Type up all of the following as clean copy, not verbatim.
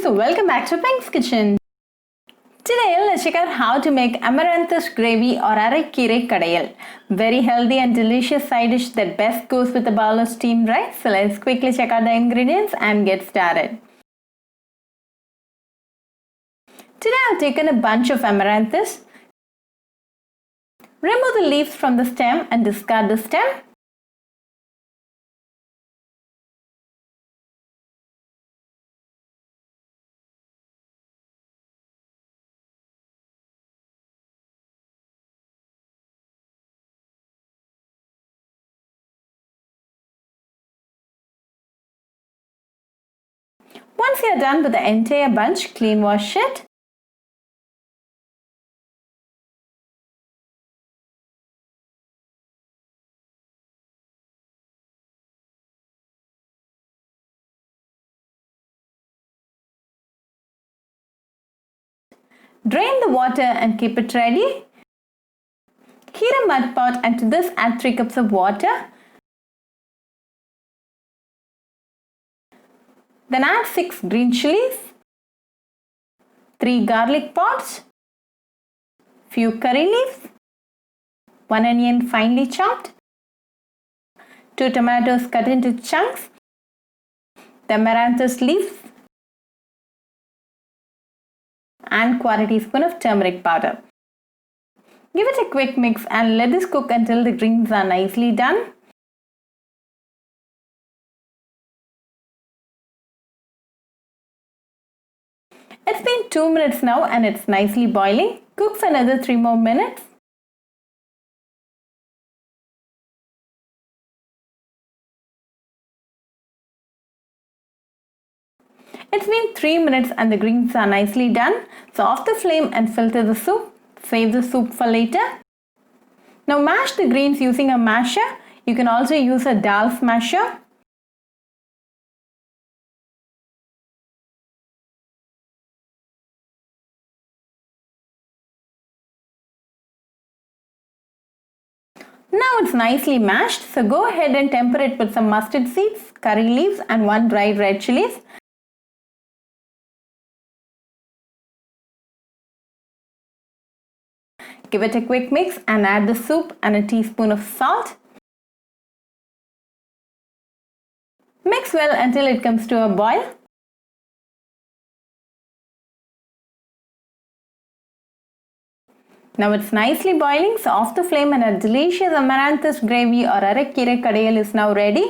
so welcome back to Pink's Kitchen. Today let's check out how to make Amaranthus gravy or Aarai Keerai Kadaiyal. Very healthy and delicious side dish that best goes with a bowl of steamed rice. So let's quickly check out the ingredients and get started. Today I've taken a bunch of amaranthus. Remove the leaves from the stem and discard the stem. Once you are done with the entire bunch, clean wash it. Drain the water and keep it ready. Heat a mud pot and to this add 3 cups of water. Then add 6 green chilies, 3 garlic pods, few curry leaves, 1 onion finely chopped, 2 tomatoes cut into chunks, the amaranthus leaves, and 1/4 teaspoon of turmeric powder. Give it a quick mix and let this cook until the greens are nicely done. It's been 2 minutes now and it's nicely boiling. Cook for another 3 more minutes. It's been 3 minutes and the greens are nicely done. So off the flame and filter the soup. Save the soup for later. Now mash the greens using a masher. You can also use a dal smasher. Now it's nicely mashed, so go ahead and temper it with some mustard seeds, curry leaves and 1 dried red chilies. Give it a quick mix and add the soup and a teaspoon of salt. Mix well until it comes to a boil. Now it's nicely boiling, so off the flame and a delicious amaranthus gravy or Aarai Keerai Kadaiyal is now ready.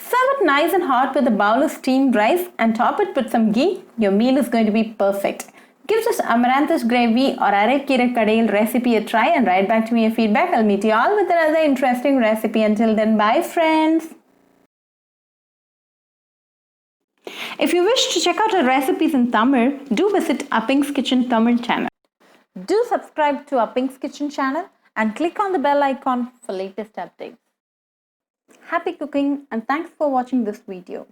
Serve it nice and hot with a bowl of steamed rice and top it with some ghee. Your meal is going to be perfect. Give this amaranthus gravy or Aarai Keerai Kadaiyal recipe a try and write back to me your feedback. I'll meet you all with another interesting recipe. Until then, bye friends. If you wish to check out our recipes in Tamil, do visit our Pink's Kitchen Tamil channel. Do subscribe to our Pink's Kitchen channel and click on the bell icon for latest updates. Happy cooking and thanks for watching this video.